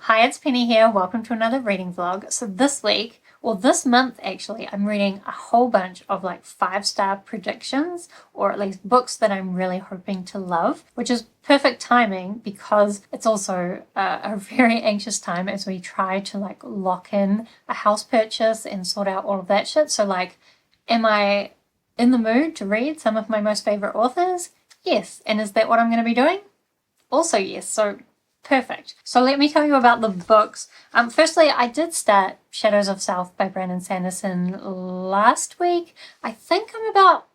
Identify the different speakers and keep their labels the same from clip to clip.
Speaker 1: Hi, it's Penny here. Welcome to another reading vlog. So this week, or this month actually, I'm reading a whole bunch of like 5-star predictions, or at least books that I'm really hoping to love, which is perfect timing because it's also a very anxious time as we try to like lock in a house purchase and sort out all of that shit. So like, am I in the mood to read some of my most favorite authors? Yes. And is that what I'm going to be doing? Also yes. So perfect. So let me tell you about the books. Firstly, I did start Shadows of South by Brandon Sanderson last week. I think I'm about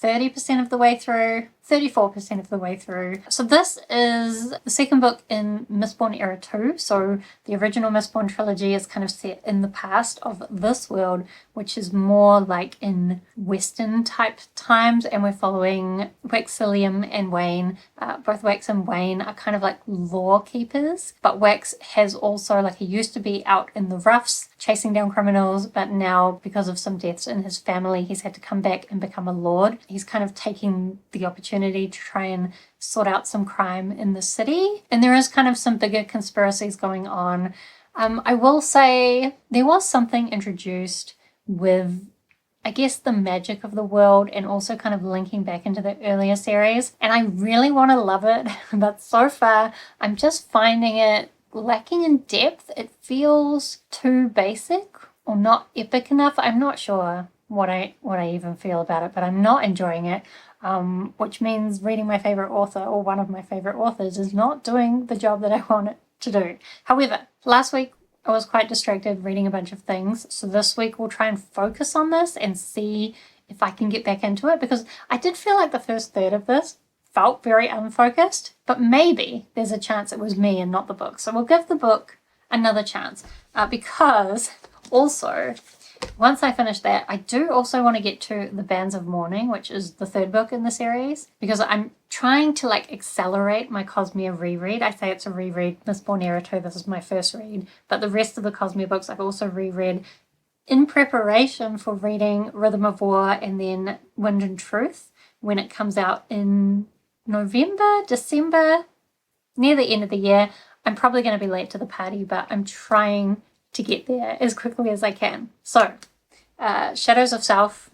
Speaker 1: 30% of the way through, 34% of the way through. So this is the second book in Mistborn Era 2. So the original Mistborn trilogy is kind of set in the past of this world, which is more like in Western type times. And we're following Wax, Cillian and Wayne. Both Wax and Wayne are kind of like law keepers. But Wax has also, like, he used to be out in the roughs chasing down criminals, but now because of some deaths in his family, he's had to come back and become a lord. He's kind of taking the opportunity to try and sort out some crime in the city. And there is kind of some bigger conspiracies going on. I will say there was something introduced with, I guess, the magic of the world and also kind of linking back into the earlier series. And I really want to love it, but so far I'm just finding it lacking in depth. It feels too basic or not epic enough. I'm not sure what I even feel about it, but I'm not enjoying it, which means reading my favorite author or one of my favorite authors is not doing the job that I want it to do. However, last week I was quite distracted reading a bunch of things, so this week we'll try and focus on this and see if I can get back into it, because I did feel like the first third of this felt very unfocused, but maybe there's a chance it was me and not the book. So we'll give the book another chance, because also once I finish that, I do also want to get to the Bands of Mourning, which is the third book in the series, because I'm trying to like accelerate my Cosmere reread. I say it's a reread. Mistborn Era 2, this is my first read, but the rest of the Cosmere books I've also reread in preparation for reading Rhythm of War and then Wind and Truth when it comes out in November, December, near the end of the year. I'm probably going to be late to the party, but I'm trying to get there as quickly as I can. So, Shadows of South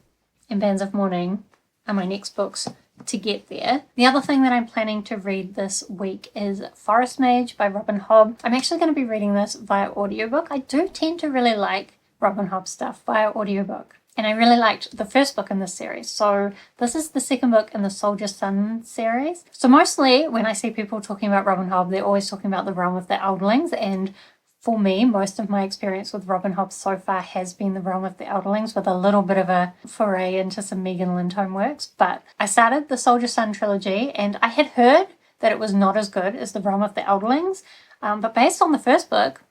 Speaker 1: and Bands of Mourning are my next books to get there. The other thing that I'm planning to read this week is Forest Mage by Robin Hobb. I'm actually going to be reading this via audiobook. I do tend to really like Robin Hobb stuff via audiobook. And I really liked the first book in this series. So this is the second book in the Soldier Sun series. So mostly when I see people talking about Robin Hobb, they're always talking about the Realm of the Elderlings. And for me, most of my experience with Robin Hobb so far has been the Realm of the Elderlings, with a little bit of a foray into some Megan Lindholm works. But I started the Soldier Sun trilogy and I had heard that it was not as good as the Realm of the Elderlings. But based on the first book,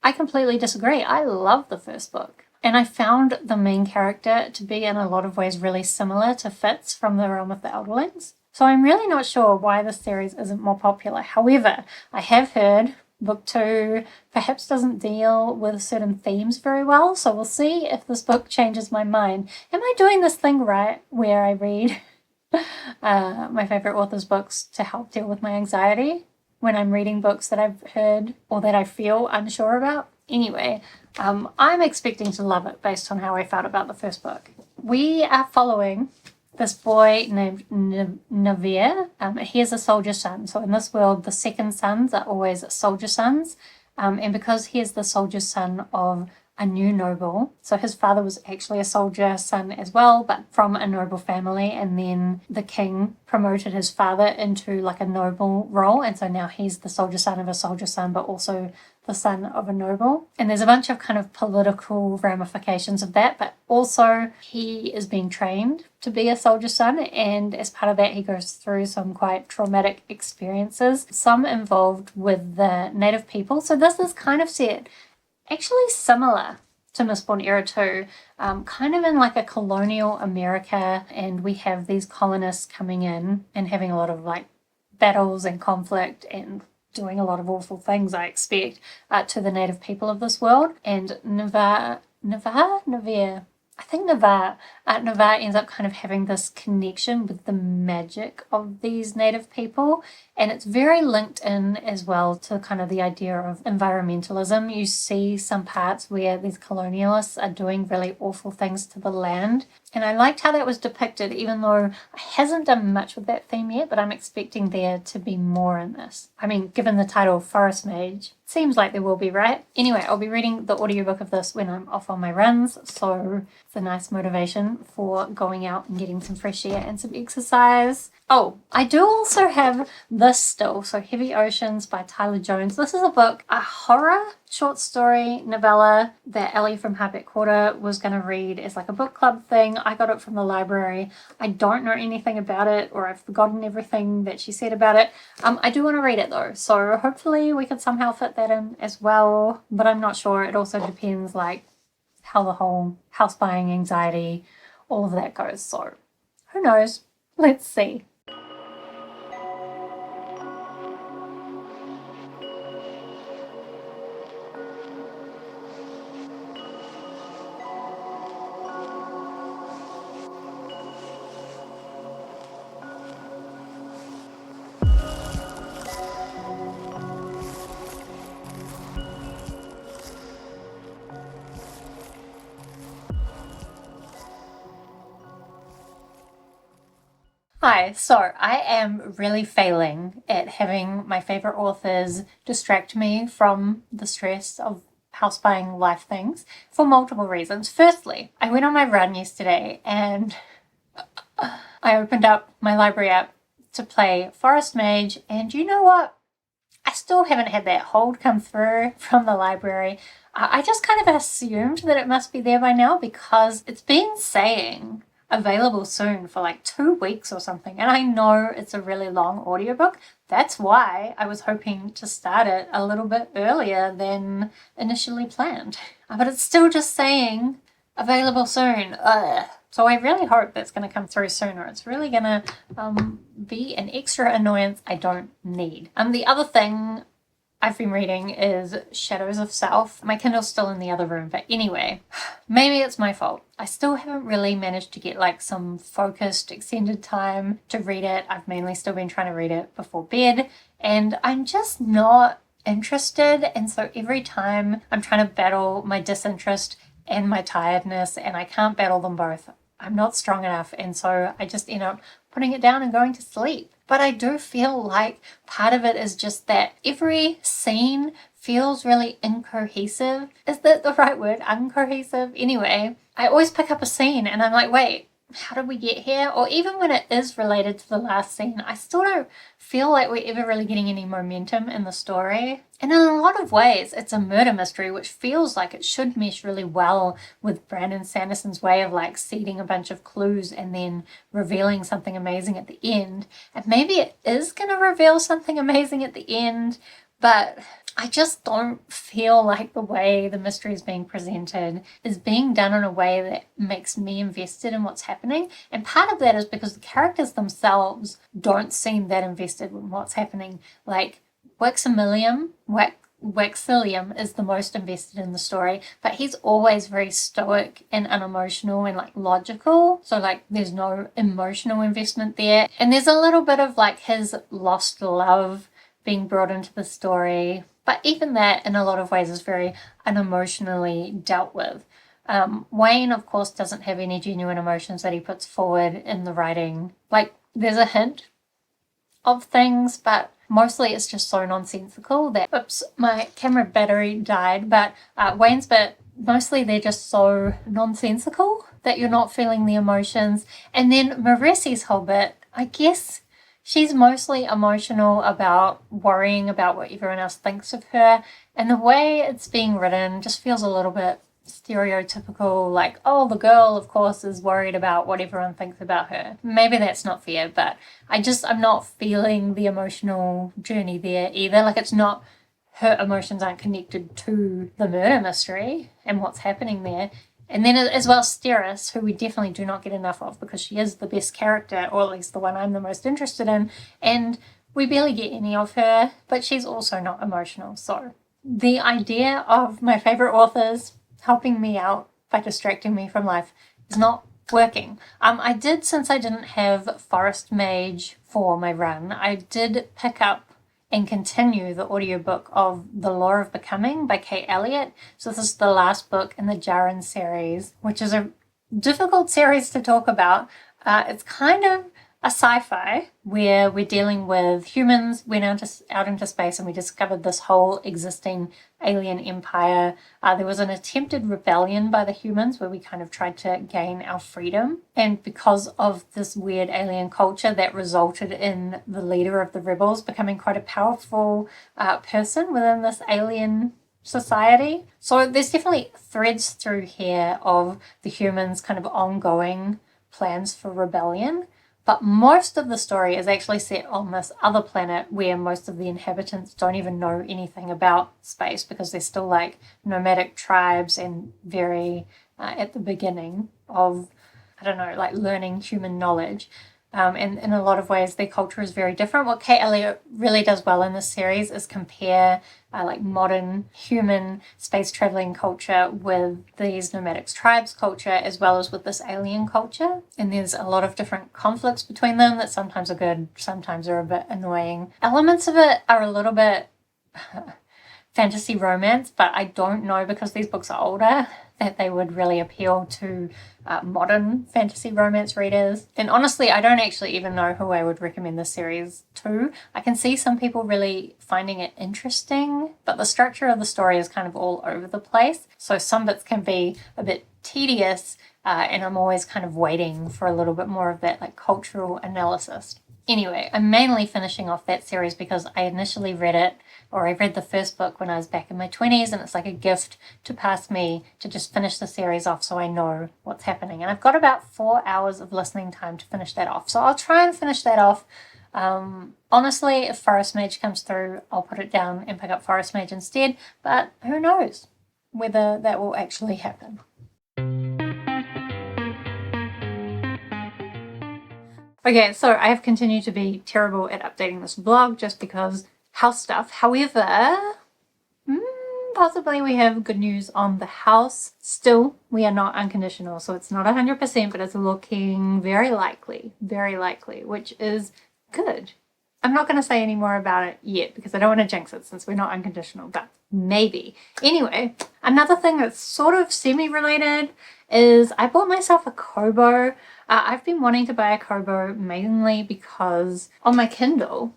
Speaker 1: I completely disagree. I love the first book. And I found the main character to be in a lot of ways really similar to Fitz from the Realm of the Elderlings. So I'm really not sure why this series isn't more popular. However, I have heard book 2 perhaps doesn't deal with certain themes very well. So we'll see if this book changes my mind. Am I doing this thing right where I read my favorite author's books to help deal with my anxiety when I'm reading books that I've heard or that I feel unsure about? Anyway, I'm expecting to love it based on how I felt about the first book. We are following this boy named Navir. He is a soldier son. So in this world, the second sons are always soldier sons. And because he is the soldier son of a new noble, so his father was actually a soldier son as well, but from a noble family, and then the king promoted his father into like a noble role, and so now he's the soldier son of a soldier son, but also the son of a noble. And there's a bunch of kind of political ramifications of that, but also he is being trained to be a soldier son, and as part of that he goes through some quite traumatic experiences, some involved with the native people. So this is kind of set actually similar to Mistborn Era 2, kind of in like a colonial America, and we have these colonists coming in and having a lot of like battles and conflict and doing a lot of awful things, I expect, to the native people of this world. And Navir, I think Navarre ends up kind of having this connection with the magic of these native people, and it's very linked in as well to kind of the idea of environmentalism. You see some parts where these colonialists are doing really awful things to the land, and I liked how that was depicted, even though I hasn't done much with that theme yet, but I'm expecting there to be more in this. I mean, given the title Forest Mage, seems like there will be, right? Anyway, I'll be reading the audiobook of this when I'm off on my runs, so it's a nice motivation for going out and getting some fresh air and some exercise. Oh, I do also have this still, so Heavy Oceans by Tyler Jones. This is a book, a horror short story novella that Ellie from Heartbeat Quarter was going to read as like a book club thing. I got it from the library. I don't know anything about it, or I've forgotten everything that she said about it. I do want to read it though, so hopefully we can somehow fit that in as well, but I'm not sure. It also depends like how the whole house buying anxiety, all of that goes, so who knows? Let's see. Hi, so I am really failing at having my favorite authors distract me from the stress of house buying life things for multiple reasons. Firstly, I went on my run yesterday and I opened up my library app to play Forest Mage, and you know what? I still haven't had that hold come through from the library. I just kind of assumed that it must be there by now because it's been saying available soon for like 2 weeks or something, and I know it's a really long audiobook. That's why I was hoping to start it a little bit earlier than initially planned. But it's still just saying available soon. Ugh. So I really hope that's going to come through sooner. It's really going to be an extra annoyance I don't need. The other thing I've been reading is Shadows of Self. My Kindle's still in the other room, but anyway, maybe it's my fault. I still haven't really managed to get like some focused extended time to read it. I've mainly still been trying to read it before bed, and I'm just not interested. And so every time I'm trying to battle my disinterest and my tiredness, and I can't battle them both, I'm not strong enough, and so I just end up putting it down and going to sleep. But I do feel like part of it is just that every scene feels really incohesive. Is that the right word? Uncohesive? Anyway, I always pick up a scene and I'm like, wait, how did we get here? Or even when it is related to the last scene, I still don't feel like we're ever really getting any momentum in the story. And in a lot of ways, it's a murder mystery, which feels like it should mesh really well with Brandon Sanderson's way of like seeding a bunch of clues and then revealing something amazing at the end. And maybe it is going to reveal something amazing at the end, but I just don't feel like the way the mystery is being presented is being done in a way that makes me invested in what's happening. And part of that is because the characters themselves don't seem that invested in what's happening. Like Waximilium is the most invested in the story, but he's always very stoic and unemotional and like logical. So like there's no emotional investment there. And there's a little bit of like his lost love being brought into the story. But even that, in a lot of ways, is very unemotionally dealt with. Wayne, of course, doesn't have any genuine emotions that he puts forward in the writing. Like, there's a hint of things, but mostly it's just so nonsensical that, oops, my camera battery died. But Wayne's bit, mostly they're just so nonsensical that you're not feeling the emotions. And then Maresi's whole bit, I guess she's mostly emotional about worrying about what everyone else thinks of her, and the way it's being written just feels a little bit stereotypical, like, oh, the girl, of course, is worried about what everyone thinks about her. Maybe that's not fair, but I'm not feeling the emotional journey there either. Like, it's not, her emotions aren't connected to the murder mystery and what's happening there. And then as well, Steris, who we definitely do not get enough of because she is the best character, or at least the one I'm the most interested in, and we barely get any of her, but she's also not emotional. So the idea of my favorite authors helping me out by distracting me from life is not working. Since I didn't have Forest Mage for my run, I did pick up and continue the audiobook of The Law of Becoming by Kate Elliottå. So this is the last book in the Jaren series, which is a difficult series to talk about. It's kind of a sci-fi where we're dealing with humans, went out into space, and we discovered this whole existing alien empire. There was an attempted rebellion by the humans where we kind of tried to gain our freedom. And because of this weird alien culture, that resulted in the leader of the rebels becoming quite a powerful person within this alien society. So there's definitely threads through here of the humans' kind of ongoing plans for rebellion. But most of the story is actually set on this other planet where most of the inhabitants don't even know anything about space because they're still like nomadic tribes and very at the beginning of, like learning human knowledge. And in a lot of ways, their culture is very different. What Kate Elliottå really does well in this series is compare like modern human space traveling culture with these nomadic tribes culture, as well as with this alien culture. And there's a lot of different conflicts between them that sometimes are good, sometimes are a bit annoying. Elements of it are a little bit fantasy romance, but I don't know, because these books are older, that they would really appeal to modern fantasy romance readers. And honestly, I don't actually even know who I would recommend this series to. I can see some people really finding it interesting, but the structure of the story is kind of all over the place. So some bits can be a bit tedious, and I'm always kind of waiting for a little bit more of that like cultural analysis. Anyway, I'm mainly finishing off that series because I initially I read the first book when I was back in my 20s, and it's like a gift to pass me to just finish the series off so I know what's happening. And I've got about 4 hours of listening time to finish that off. So I'll try and finish that off. Honestly, if Forest Mage comes through, I'll put it down and pick up Forest Mage instead, but who knows whether that will actually happen. Okay, so I have continued to be terrible at updating this vlog just because house stuff. However, possibly we have good news on the house. Still, we are not unconditional, so it's not 100%, but it's looking very likely, which is good. I'm not going to say any more about it yet because I don't want to jinx it since we're not unconditional, but maybe. Anyway, another thing that's sort of semi-related is I bought myself a Kobo. I've been wanting to buy a Kobo mainly because on my Kindle,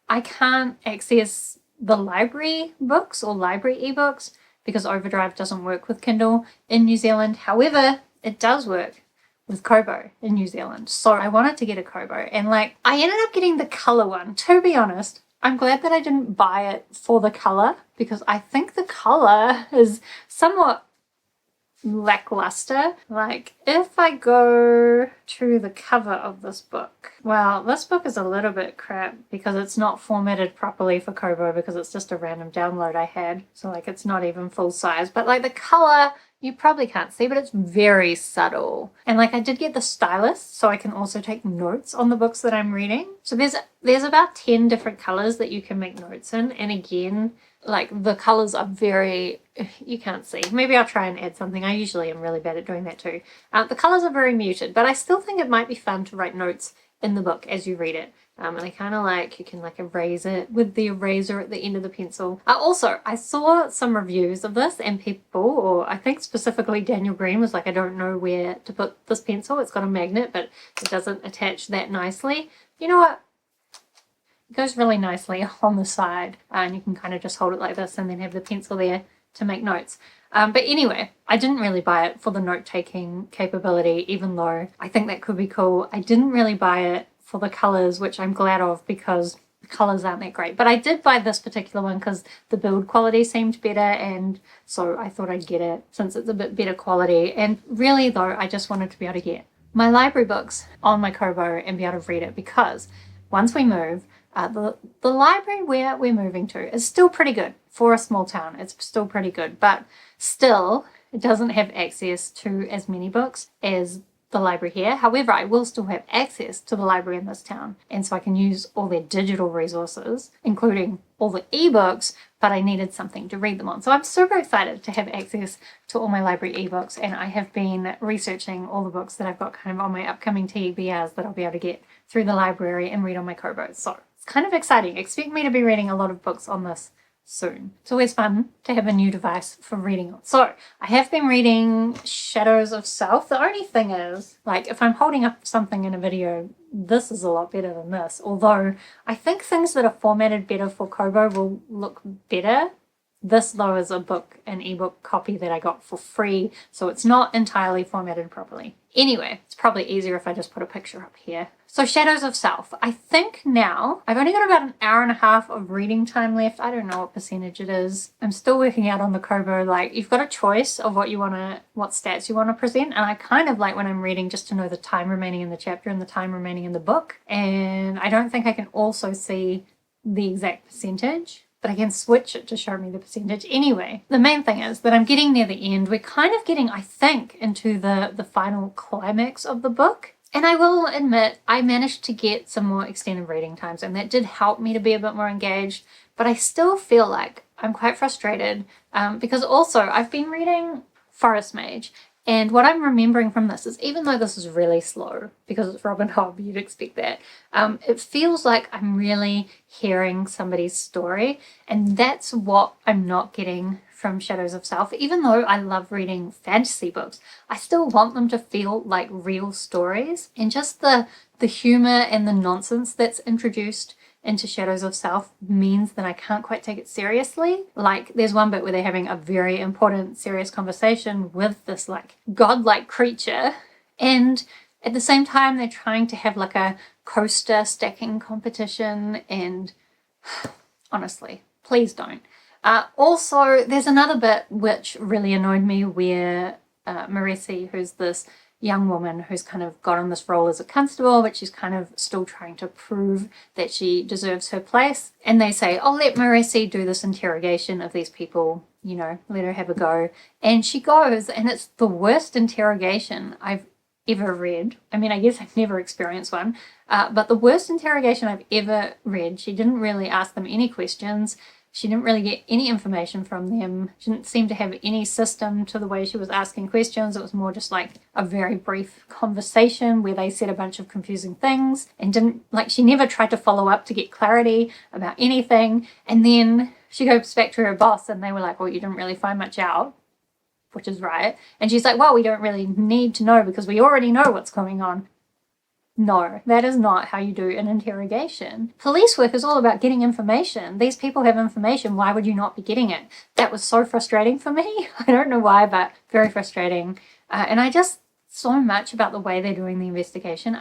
Speaker 1: I can't access the library books or library ebooks because Overdrive doesn't work with Kindle in New Zealand. However, it does work with Kobo in New Zealand. So I wanted to get a Kobo, and I ended up getting the color one. To be honest, I'm glad that I didn't buy it for the color because I think the color is somewhat lackluster. If I go to the cover of this book, well, this book is a little bit crap because it's not formatted properly for Kobo because it's just a random download I had, so it's not even full size, but the color you probably can't see, but it's very subtle. And I did get the stylus so I can also take notes on the books that I'm reading. So there's about 10 different colors that you can make notes in, and again, the colors are very, you can't see. Maybe I'll try and add something. I usually am really bad at doing that too. The colors are very muted, but I still think it might be fun to write notes in the book as you read it. And I kind of you can erase it with the eraser at the end of the pencil. Also, I saw some reviews of this, and people, or I think specifically Daniel Green was I don't know where to put this pencil. It's got a magnet, but it doesn't attach that nicely. You know what? It goes really nicely on the side, and you can kind of just hold it like this and then have the pencil there to make notes. But anyway, I didn't really buy it for the note-taking capability, even though I think that could be cool. I didn't really buy it for the colors, which I'm glad of because the colors aren't that great. But I did buy this particular one because the build quality seemed better, and so I thought I'd get it since it's a bit better quality. And really though, I just wanted to be able to get my library books on my Kobo and be able to read it, because once we move, the library where we're moving to is still pretty good. For a small town, it's still pretty good, but still it doesn't have access to as many books as the library here. However, I will still have access to the library in this town, and so I can use all their digital resources, including all the ebooks, but I needed something to read them on. So I'm super excited to have access to all my library ebooks, and I have been researching all the books that I've got kind of on my upcoming TBRs that I'll be able to get through the library and read on my Kobo. So it's kind of exciting. Expect me to be reading a lot of books on this soon. It's always fun to have a new device for reading on. So I have been reading Shadows of Self. The only thing is, like, if I'm holding up something in a video, this is a lot better than this. Although I think things that are formatted better for Kobo will look better. This, though, is a book, an ebook copy that I got for free, so it's not entirely formatted properly. Anyway, it's probably easier if I just put a picture up here. So Shadows of Self. I think now I've only got about an hour and a half of reading time left. I don't know what percentage it is. I'm still working out on the Kobo. Like, you've got a choice of what stats you want to present, and I kind of like when I'm reading just to know the time remaining in the chapter and the time remaining in the book. And I don't think I can also see the exact percentage, but I can switch it to show me the percentage. Anyway, the main thing is that I'm getting near the end. We're kind of getting, I think, into the final climax of the book. And I will admit, I managed to get some more extended reading times, and that did help me to be a bit more engaged. But I still feel like I'm quite frustrated because also I've been reading Forest Mage. And what I'm remembering from this is, even though this is really slow, because it's Robin Hobb, you'd expect that, it feels like I'm really hearing somebody's story. And that's what I'm not getting from Shadows of Self. Even though I love reading fantasy books, I still want them to feel like real stories. And just the humor and the nonsense that's introduced into Shadows of Self means that I can't quite take it seriously. Like, there's one bit where they're having a very important, serious conversation with this, like, godlike creature, and at the same time they're trying to have, like, a coaster stacking competition, and honestly, please don't. Also, there's another bit which really annoyed me where Maresi, who's this young woman who's kind of got on this role as a constable, but she's kind of still trying to prove that she deserves her place. And they say, oh, let Maresi do this interrogation of these people, you know, let her have a go. And she goes, and it's the worst interrogation I've ever read. I mean, I guess I've never experienced one, but the worst interrogation I've ever read. She didn't really ask them any questions. She didn't really get any information from them. She didn't seem to have any system to the way she was asking questions. It was more just like a very brief conversation where they said a bunch of confusing things and she never tried to follow up to get clarity about anything. And then she goes back to her boss and they were like, well, you didn't really find much out, which is right. And she's like, well, we don't really need to know because we already know what's going on. No, that is not how you do an interrogation. Police work is all about getting information. These people have information. Why would you not be getting it? That was so frustrating for me. I don't know why, but very frustrating. And I just, so much about the way they're doing the investigation,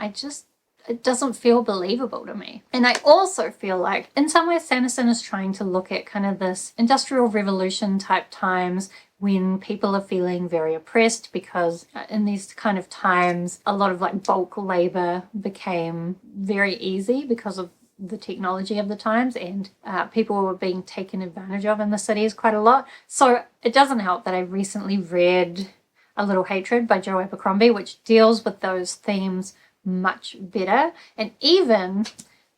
Speaker 1: it doesn't feel believable to me. And I also feel like in some ways Sanderson is trying to look at kind of this industrial revolution type times when people are feeling very oppressed because in these kind of times a lot of like bulk labor became very easy because of the technology of the times, and people were being taken advantage of in the cities quite a lot. So it doesn't help that I recently read A Little Hatred by Joe Abercrombie, which deals with those themes much better, and even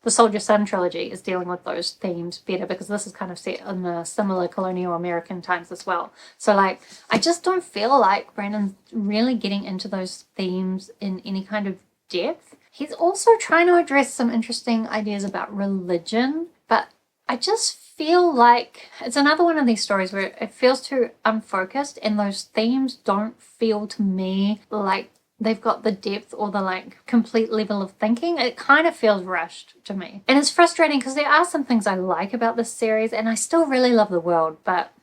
Speaker 1: the Soldier Son trilogy is dealing with those themes better because this is kind of set in the similar colonial American times as well. So like, I just don't feel like Brandon's really getting into those themes in any kind of depth. He's also trying to address some interesting ideas about religion, but I just feel like it's another one of these stories where it feels too unfocused and those themes don't feel to me like they've got the depth or the like complete level of thinking. It kind of feels rushed to me. And it's frustrating because there are some things I like about this series and I still really love the world, but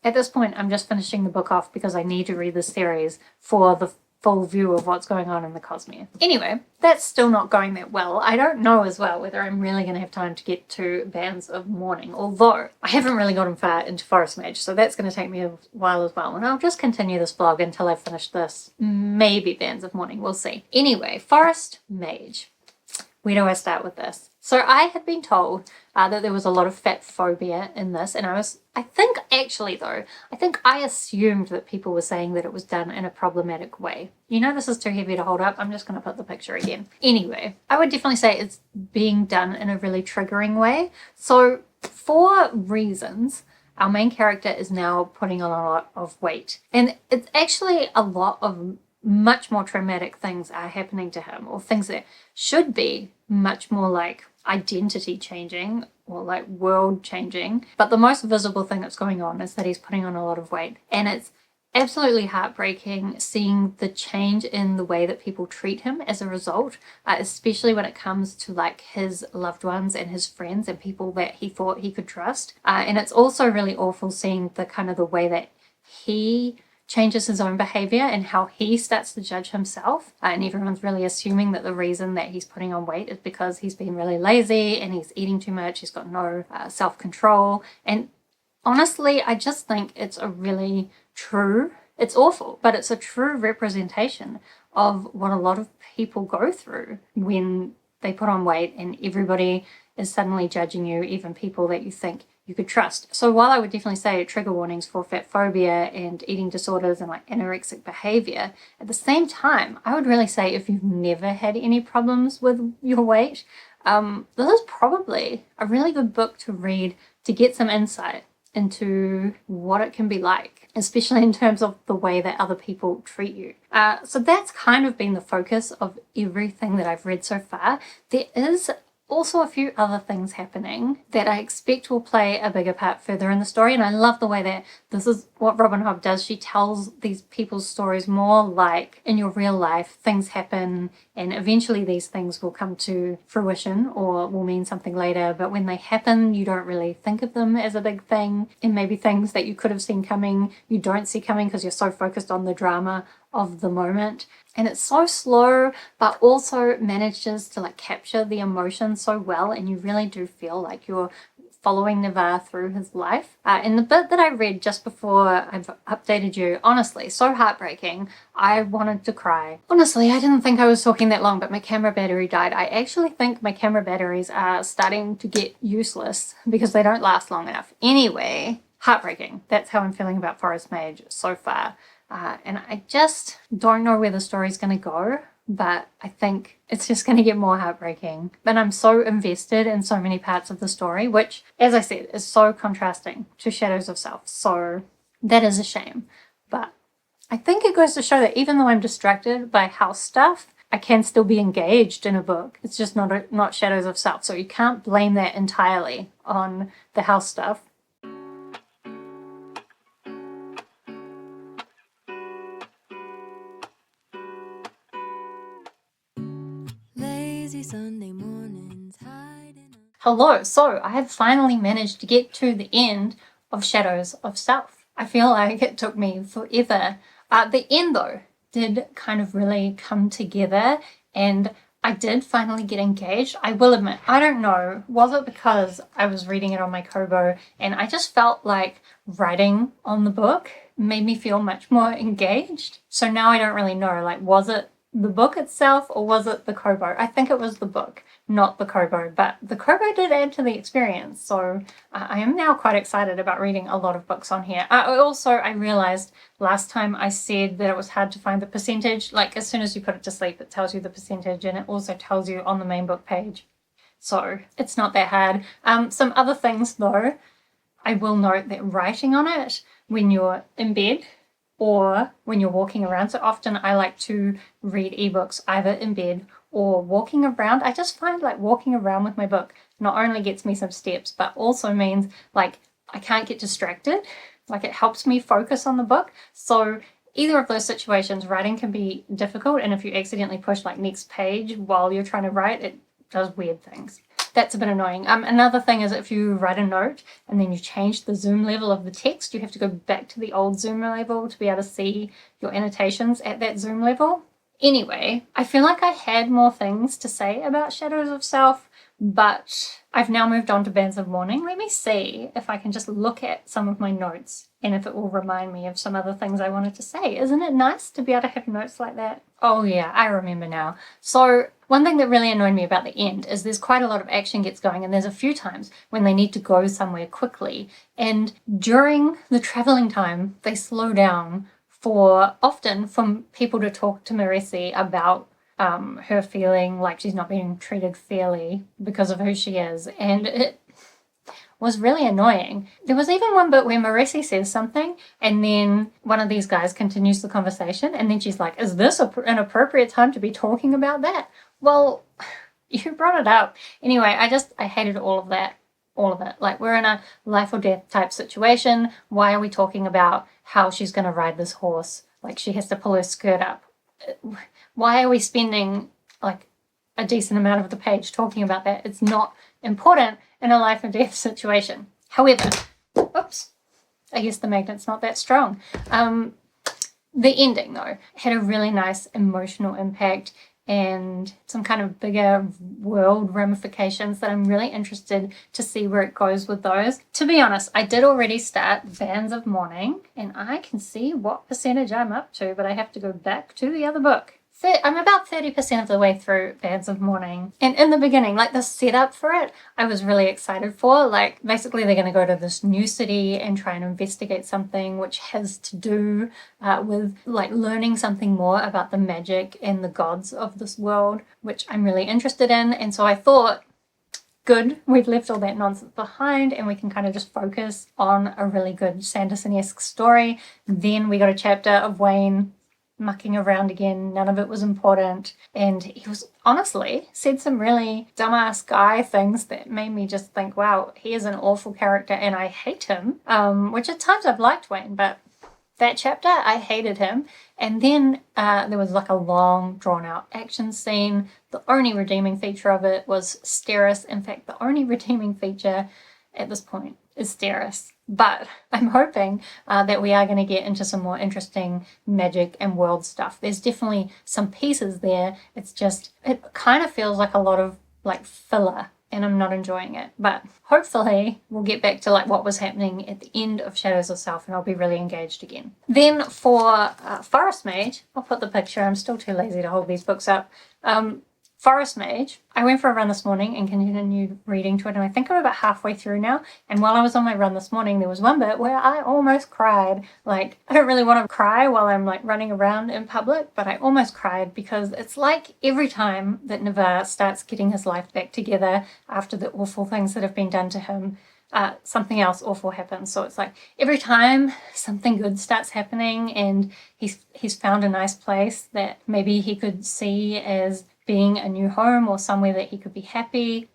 Speaker 1: at this point I'm just finishing the book off because I need to read the series for the full view of what's going on in the Cosmere. Anyway, that's still not going that well. I don't know as well whether I'm really going to have time to get to Bands of Mourning, although I haven't really gotten far into Forest Mage, so that's going to take me a while as well, and I'll just continue this vlog until I finish this. Maybe Bands of Mourning, we'll see. Anyway, Forest Mage. Where do I start with this? So I had been told that there was a lot of fat phobia in this, and I think I assumed that people were saying that it was done in a problematic way. You know, this is too heavy to hold up. I'm just going to put the picture again. Anyway, I would definitely say it's being done in a really triggering way. So for reasons, our main character is now putting on a lot of weight. And it's actually a lot of much more traumatic things are happening to him, or things that should be much more like identity changing or like world changing. But the most visible thing that's going on is that he's putting on a lot of weight. And it's absolutely heartbreaking seeing the change in the way that people treat him as a result, especially when it comes to like his loved ones and his friends and people that he thought he could trust. And it's also really awful seeing the kind of the way that he changes his own behavior and how he starts to judge himself. And everyone's really assuming that the reason that he's putting on weight is because he's been really lazy and he's eating too much, he's got no self-control. And honestly, I just think it's a really true, it's awful, but it's a true representation of what a lot of people go through when they put on weight and everybody is suddenly judging you, even people that you think you could trust. So while I would definitely say trigger warnings for fat phobia and eating disorders and like anorexic behavior, at the same time, I would really say if you've never had any problems with your weight, this is probably a really good book to read to get some insight into what it can be like, especially in terms of the way that other people treat you. So that's kind of been the focus of everything that I've read so far. There is also a few other things happening that I expect will play a bigger part further in the story, and I love the way that this is what Robin Hobb does. She tells these people's stories more like in your real life. Things happen and eventually these things will come to fruition or will mean something later, but when they happen you don't really think of them as a big thing, and maybe things that you could have seen coming you don't see coming because you're so focused on the drama of the moment. And it's so slow, but also manages to like capture the emotion so well, and you really do feel like you're following Navarre through his life. And the bit that I read just before I've updated you, honestly, so heartbreaking. I wanted to cry. Honestly, I didn't think I was talking that long, but my camera battery died. I actually think my camera batteries are starting to get useless because they don't last long enough. Anyway, heartbreaking. That's how I'm feeling about Forest Mage so far. And I just don't know where the story's going to go, but I think it's just going to get more heartbreaking. But I'm so invested in so many parts of the story, which, as I said, is so contrasting to Shadows of Self. So that is a shame. But I think it goes to show that even though I'm distracted by house stuff, I can still be engaged in a book. It's just not Shadows of Self. So you can't blame that entirely on the house stuff.
Speaker 2: Sunday mornings hiding.
Speaker 1: Hello, so I have finally managed to get to the end of Shadows of Self. I feel like it took me forever. The end though did kind of really come together, and I did finally get engaged. I will admit, I don't know, was it because I was reading it on my Kobo and I just felt like writing on the book made me feel much more engaged? So now I don't really know, like, was it the book itself or was it the Kobo? I think it was the book, not the Kobo, but the Kobo did add to the experience. So I am now quite excited about reading a lot of books on here. I realized last time I said that it was hard to find the percentage. Like as soon as you put it to sleep, it tells you the percentage, and it also tells you on the main book page. So it's not that hard. Some other things though, I will note that writing on it when you're in bed or when you're walking around. So often I like to read ebooks either in bed or walking around. I just find like walking around with my book not only gets me some steps, but also means like I can't get distracted. Like it helps me focus on the book. So either of those situations, writing can be difficult. And if you accidentally push like next page while you're trying to write, it does weird things. That's a bit annoying. Another thing is if you write a note and then you change the zoom level of the text, you have to go back to the old zoom level to be able to see your annotations at that zoom level. Anyway, I feel like I had more things to say about Shadows of Self, but I've now moved on to Bands of Mourning. Let me see if I can just look at some of my notes and if it will remind me of some other things I wanted to say. Isn't it nice to be able to have notes like that? Oh yeah, I remember now. So one thing that really annoyed me about the end is there's quite a lot of action gets going, and there's a few times when they need to go somewhere quickly, and during the traveling time they slow down often for people to talk to Marisi about her feeling like she's not being treated fairly because of who she is. And was really annoying. There was even one bit where Marisi says something and then one of these guys continues the conversation and then she's like, is this an appropriate time to be talking about that? Well, you brought it up. Anyway, I hated all of that. All of it. Like, we're in a life or death type situation. Why are we talking about how she's going to ride this horse? Like, she has to pull her skirt up. Why are we spending like a decent amount of the page talking about that? It's not important in a life or death situation. However, oops, I guess the magnet's not that strong. The ending, though, had a really nice emotional impact and some kind of bigger world ramifications that I'm really interested to see where it goes with those. To be honest, I did already start Bands of Mourning, and I can see what percentage I'm up to, but I have to go back to the other book. I'm about 30% of the way through Bands of Mourning. And in the beginning, like the setup for it, I was really excited for. Like, basically they're going to go to this new city and try and investigate something which has to do with like learning something more about the magic and the gods of this world, which I'm really interested in. And so I thought, good, we've left all that nonsense behind and we can kind of just focus on a really good Sanderson-esque story. Then we got a chapter of Wayne mucking around again. None of it was important, and he was honestly said some really dumbass guy things that made me just think, wow, he is an awful character and I hate him, which at times I've liked Wayne, but that chapter I hated him. And then there was like a long drawn out action scene. The only redeeming feature of it was Steris. In fact, the only redeeming feature at this point is Steris. But I'm hoping that we are going to get into some more interesting magic and world stuff. There's definitely some pieces there. It's just, it kind of feels like a lot of like filler and I'm not enjoying it. But hopefully we'll get back to like what was happening at the end of Shadows of Self and I'll be really engaged again. Then for Forest Mage, I'll put the picture. I'm still too lazy to hold these books up. Forest Mage, I went for a run this morning and continued reading to it, and I think I'm about halfway through now. And while I was on my run this morning, there was one bit where I almost cried. Like, I don't really want to cry while I'm like running around in public, but I almost cried because it's like every time that Navarre starts getting his life back together after the awful things that have been done to him, something else awful happens. So it's like every time something good starts happening and he's found a nice place that maybe he could see as being a new home or somewhere that he could be happy,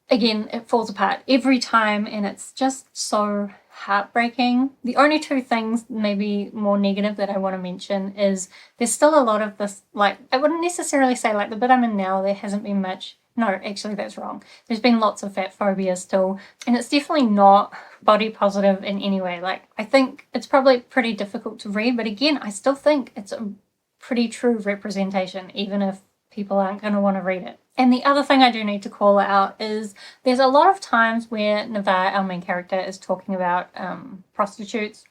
Speaker 1: again, it falls apart every time and it's just so heartbreaking. The only two things maybe more negative that I want to mention is there's still a lot of this, like, I wouldn't necessarily say like the bit I'm in now, there hasn't been much. No, actually that's wrong. There's been lots of fat phobia still, and it's definitely not body positive in any way. Like, I think it's probably pretty difficult to read, but again, I still think it's a pretty true representation, even if people aren't going to want to read it. And the other thing I do need to call out is there's a lot of times where Navarre, our main character, is talking about prostitutes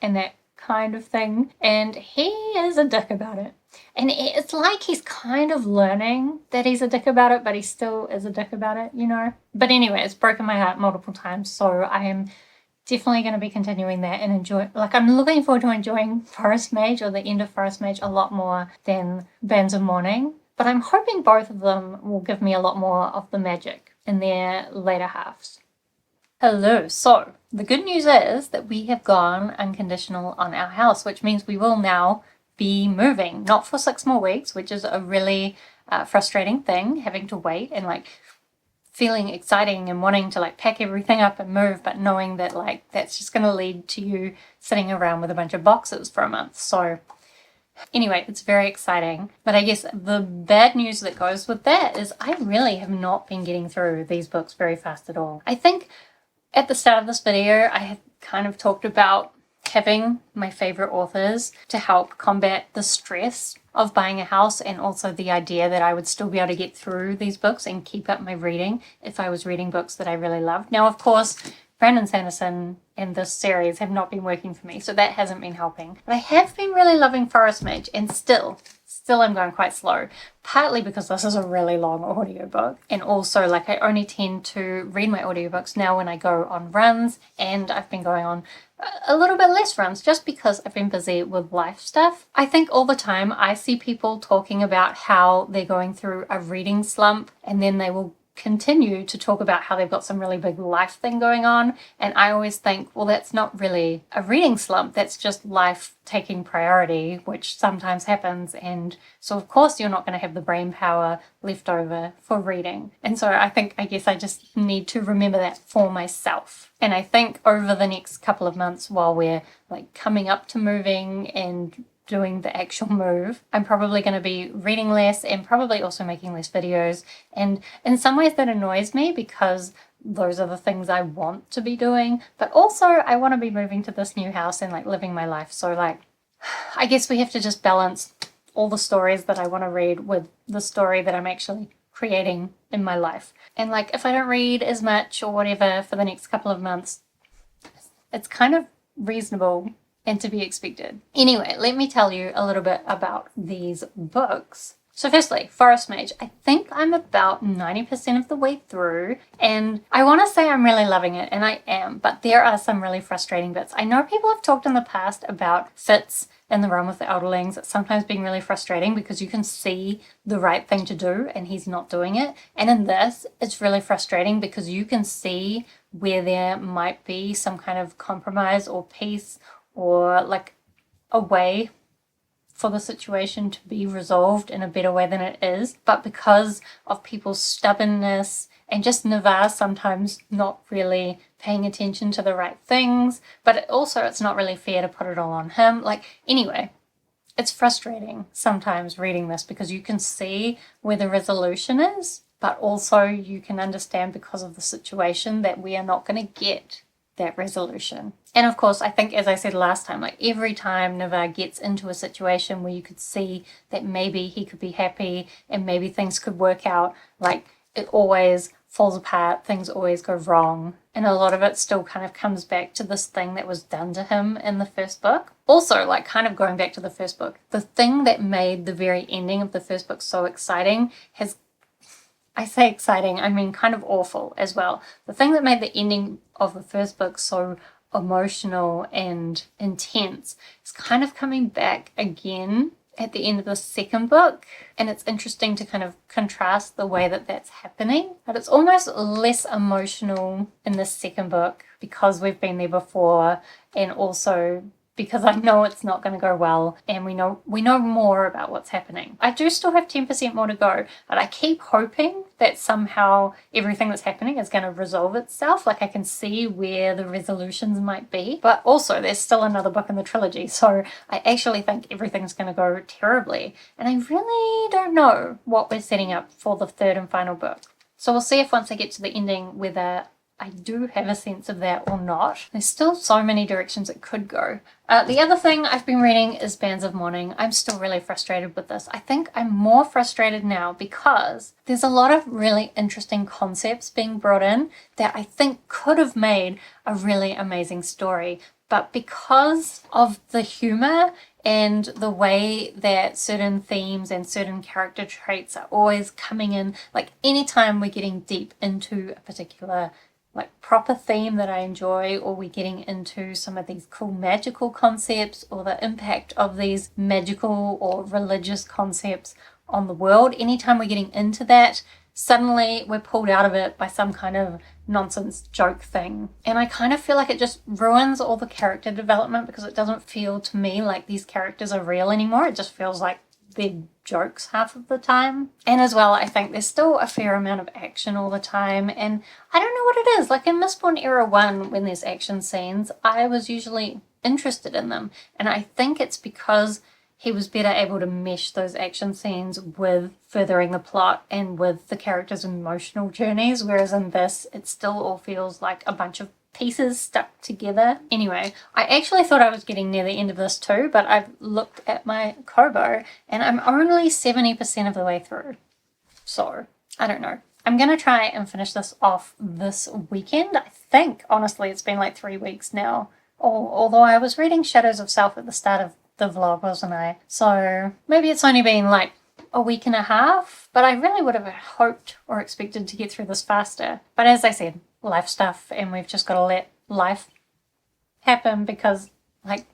Speaker 1: and that kind of thing, and he is a dick about it. And it's like he's kind of learning that he's a dick about it, but he still is a dick about it, you know? But anyway, it's broken my heart multiple times, so I am definitely going to be continuing that and I'm looking forward to enjoying Forest Mage, or the end of Forest Mage, a lot more than Bands of Mourning. But I'm hoping both of them will give me a lot more of the magic in their later halves. Hello, so the good news is that we have gone unconditional on our house, which means we will now be moving, not for 6 more weeks, which is a really frustrating thing, having to wait and like feeling exciting and wanting to like pack everything up and move, but knowing that like that's just going to lead to you sitting around with a bunch of boxes for a month. So anyway, it's very exciting. But I guess the bad news that goes with that is I really have not been getting through these books very fast at all. I think at the start of this video, I had kind of talked about having my favorite authors to help combat the stress of buying a house, and also the idea that I would still be able to get through these books and keep up my reading if I was reading books that I really loved. Now, of course, Brandon Sanderson and this series have not been working for me, so that hasn't been helping. But I have been really loving Forest Mage, and still I'm going quite slow, partly because this is a really long audiobook, and also like I only tend to read my audiobooks now when I go on runs, and I've been going on a little bit less runs just because I've been busy with life stuff. I think all the time I see people talking about how they're going through a reading slump and then they will continue to talk about how they've got some really big life thing going on. And I always think, well, that's not really a reading slump. That's just life taking priority, which sometimes happens. And so, of course, you're not going to have the brain power left over for reading. And so I guess I just need to remember that for myself. And I think over the next couple of months, while we're like coming up to moving and doing the actual move, I'm probably going to be reading less and probably also making less videos. And in some ways that annoys me because those are the things I want to be doing, but also I want to be moving to this new house and like living my life. So like, I guess we have to just balance all the stories that I want to read with the story that I'm actually creating in my life. And like, if I don't read as much or whatever for the next couple of months, it's kind of reasonable and to be expected. Anyway, let me tell you a little bit about these books. So firstly, Forest Mage. I think I'm about 90% of the way through, and I want to say I'm really loving it, and I am, but there are some really frustrating bits. I know people have talked in the past about Fitz in the Realm of the Elderlings sometimes being really frustrating because you can see the right thing to do and he's not doing it. And in this, it's really frustrating because you can see where there might be some kind of compromise or peace or like a way for the situation to be resolved in a better way than it is. But because of people's stubbornness and just Navarre sometimes not really paying attention to the right things, but also it's not really fair to put it all on him. Like, anyway, it's frustrating sometimes reading this because you can see where the resolution is, but also you can understand because of the situation that we are not going to get that resolution. And of course, I think, as I said last time, like every time Navarre gets into a situation where you could see that maybe he could be happy and maybe things could work out, like it always falls apart, things always go wrong. And a lot of it still kind of comes back to this thing that was done to him in the first book. Also, like kind of going back to the first book, the thing that made the very ending of the first book so exciting has, I say exciting, I mean kind of awful as well. The thing that made the ending of the first book so emotional and intense is kind of coming back again at the end of the second book, and it's interesting to kind of contrast the way that that's happening. But it's almost less emotional in the second book because we've been there before, and also because I know it's not going to go well, and we know more about what's happening. I do still have 10% more to go, but I keep hoping that somehow everything that's happening is going to resolve itself. Like I can see where the resolutions might be, but also there's still another book in the trilogy, so I actually think everything's going to go terribly, and I really don't know what we're setting up for the third and final book. So we'll see if once I get to the ending whether I do have a sense of that or not. There's still so many directions it could go. The other thing I've been reading is Bands of Mourning. I'm still really frustrated with this. I think I'm more frustrated now because there's a lot of really interesting concepts being brought in that I think could have made a really amazing story. But because of the humor and the way that certain themes and certain character traits are always coming in, like anytime we're getting deep into a particular like proper theme that I enjoy, or we're getting into some of these cool magical concepts or the impact of these magical or religious concepts on the world, anytime we're getting into that, suddenly we're pulled out of it by some kind of nonsense joke thing. And I kind of feel like it just ruins all the character development because it doesn't feel to me like these characters are real anymore. It just feels like they're jokes half of the time. And as well, I think there's still a fair amount of action all the time, and I don't know what it is. Like in Mistborn Era 1, when there's action scenes, I was usually interested in them, and I think it's because he was better able to mesh those action scenes with furthering the plot and with the characters' emotional journeys, whereas in this, it still all feels like a bunch of pieces stuck together. Anyway, I actually thought I was getting near the end of this too, but I've looked at my Kobo and I'm only 70% of the way through. So, I don't know. I'm going to try and finish this off this weekend. I think, honestly, it's been like 3 weeks now. Although I was reading Shadows of Self at the start of the vlog, wasn't I? So, maybe it's only been like a week and a half, but I really would have hoped or expected to get through this faster. But as I said, life stuff, and we've just got to let life happen because, like,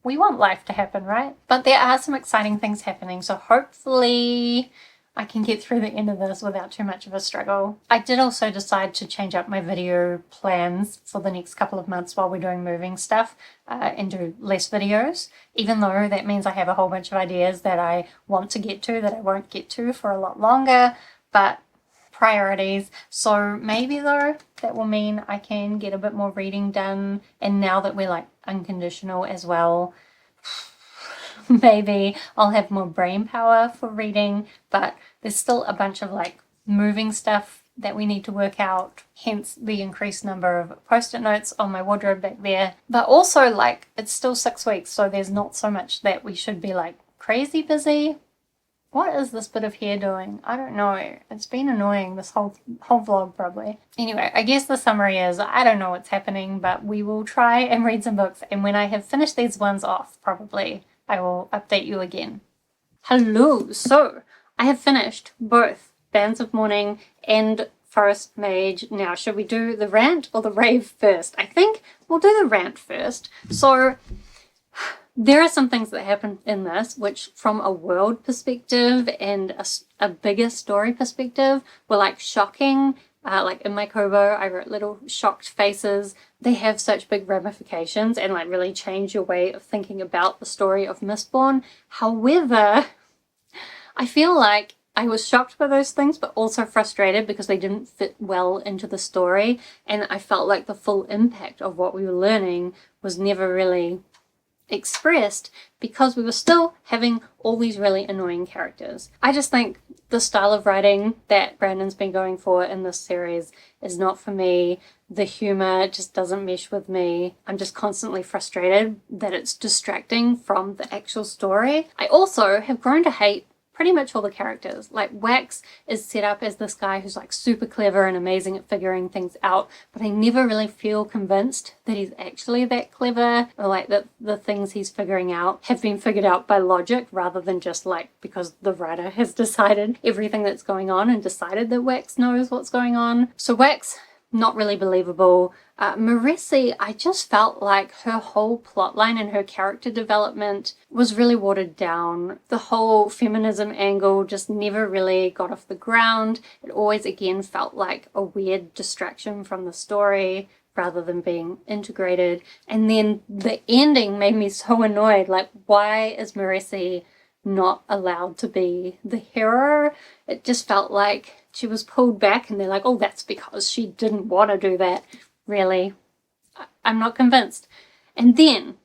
Speaker 1: we want life to happen, right? But there are some exciting things happening, so hopefully I can get through the end of this without too much of a struggle. I did also decide to change up my video plans for the next couple of months while we're doing moving stuff and do less videos, even though that means I have a whole bunch of ideas that I want to get to that I won't get to for a lot longer, but priorities. So maybe though that will mean I can get a bit more reading done, and now that we're like unconditional as well, maybe I'll have more brain power for reading, but there's still a bunch of like moving stuff that we need to work out, hence the increased number of post-it notes on my wardrobe back there. But also like it's still 6 weeks, so there's not so much that we should be like crazy busy. What is this bit of hair doing? I don't know. It's been annoying this whole vlog probably. Anyway, I guess the summary is I don't know what's happening, but we will try and read some books, and when I have finished these ones off, probably I will update you again. Hello! So, I have finished both Bands of Mourning and Forest Mage. Now, should we do the rant or the rave first? I think we'll do the rant first. So, there are some things that happen in this which, from a world perspective and a bigger story perspective, were like shocking. Like in my Kobo, I wrote little shocked faces. They have such big ramifications and like really change your way of thinking about the story of Mistborn. However, I feel like I was shocked by those things, but also frustrated because they didn't fit well into the story. And I felt like the full impact of what we were learning was never really expressed because we were still having all these really annoying characters. I just think the style of writing that Brandon's been going for in this series is not for me. The humor just doesn't mesh with me. I'm just constantly frustrated that it's distracting from the actual story. I also have grown to hate pretty much all the characters. Like Wax is set up as this guy who's like super clever and amazing at figuring things out, but I never really feel convinced that he's actually that clever, or like that the things he's figuring out have been figured out by logic rather than just like because the writer has decided everything that's going on and decided that Wax knows what's going on. So Wax, not really believable. Marisi, I just felt like her whole plotline and her character development was really watered down. The whole feminism angle just never really got off the ground. It always again felt like a weird distraction from the story rather than being integrated. And then the ending made me so annoyed. Like, why is Marisi not allowed to be the hero? It just felt like she was pulled back and they're like, oh, that's because she didn't want to do that. Really? I'm not convinced. And then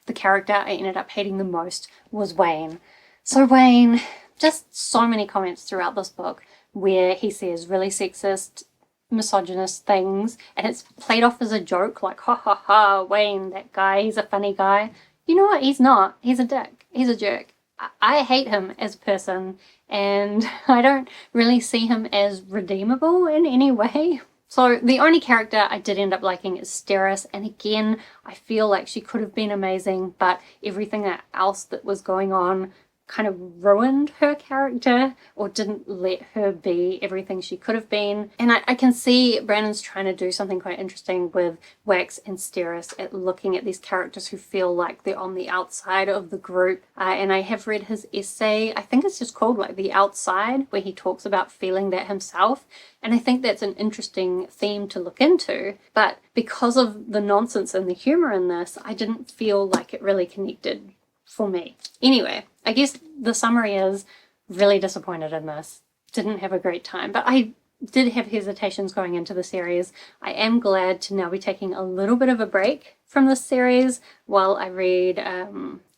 Speaker 1: the character I ended up hating the most was Wayne. So Wayne, just so many comments throughout this book where he says really sexist, misogynist things, and it's played off as a joke, like, ha ha ha, Wayne, that guy, he's a funny guy. You know what? He's not. He's a dick. He's a jerk. I hate him as a person, and I don't really see him as redeemable in any way. So the only character I did end up liking is Steris, and again, I feel like she could have been amazing, but everything else that was going on kind of ruined her character or didn't let her be everything she could have been. And I can see Brandon's trying to do something quite interesting with Wax and Steris at looking at these characters who feel like they're on the outside of the group. And I have read his essay, I think it's just called like The Outside, where he talks about feeling that himself. And I think that's an interesting theme to look into. But because of the nonsense and the humor in this, I didn't feel like it really connected for me. Anyway, I guess the summary is really disappointed in this. Didn't have a great time, but I did have hesitations going into the series. I am glad to now be taking a little bit of a break from this series while I read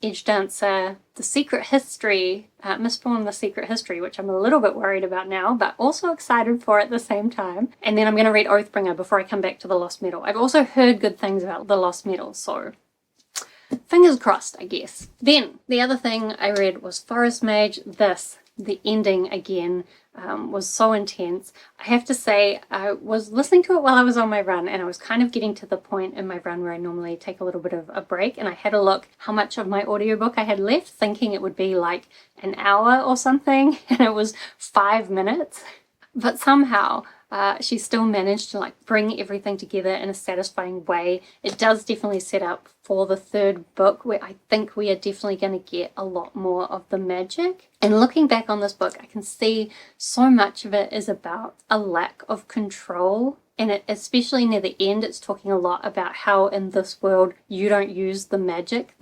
Speaker 1: Edge Dancer, The Secret History, Mistborn, The Secret History, which I'm a little bit worried about now, but also excited for at the same time. And then I'm going to read Oathbringer before I come back to The Lost Metal. I've also heard good things about The Lost Metal, so fingers crossed, I guess. Then, the other thing I read was Forest Mage. The ending again, was so intense. I have to say, I was listening to it while I was on my run, and I was kind of getting to the point in my run where I normally take a little bit of a break, and I had a look how much of my audiobook I had left, thinking it would be like an hour or something, and it was 5 minutes. but somehow she still managed to like bring everything together in a satisfying way. It does definitely set up for the third book, where I think we are definitely going to get a lot more of the magic. And looking back on this book, I can see so much of it is about a lack of control. And especially near the end, it's talking a lot about how in this world you don't use the magic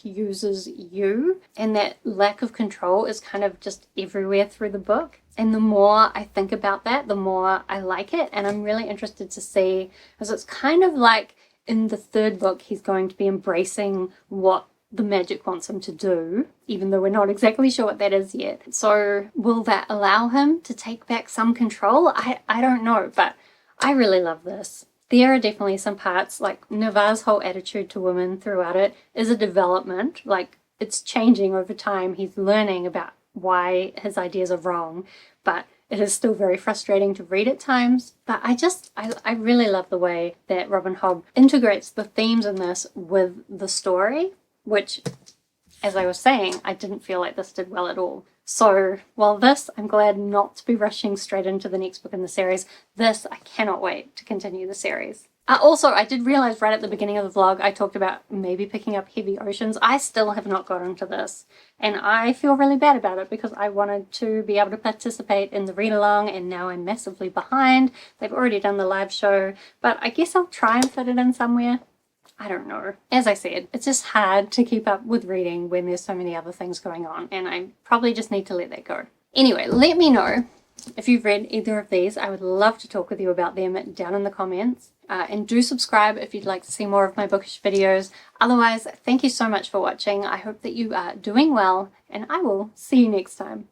Speaker 1: uses you. And that lack of control is kind of just everywhere through the book. And the more I think about that, the more I like it. And I'm really interested to see, because it's kind of like in the third book, he's going to be embracing what the magic wants him to do, even though we're not exactly sure what that is yet. So will that allow him to take back some control? I don't know, but I really love this. There are definitely some parts, like Navarre's whole attitude to women throughout it is a development. Like, it's changing over time. He's learning about why his ideas are wrong, but it is still very frustrating to read at times. But I really love the way that Robin Hobb integrates the themes in this with the story, which, as I was saying, I didn't feel like this did well at all. So while this, I'm glad not to be rushing straight into the next book in the series, this, I cannot wait to continue the series. Also, I did realize right at the beginning of the vlog, I talked about maybe picking up Heavy Oceans. I still have not gotten to this, and I feel really bad about it because I wanted to be able to participate in the read-along, and now I'm massively behind. They've already done the live show, but I guess I'll try and fit it in somewhere. I don't know. As I said, it's just hard to keep up with reading when there's so many other things going on, and I probably just need to let that go. Anyway, let me know if you've read either of these. I would love to talk with you about them down in the comments. And do subscribe if you'd like to see more of my bookish videos. Otherwise, thank you so much for watching. I hope that you are doing well, and I will see you next time.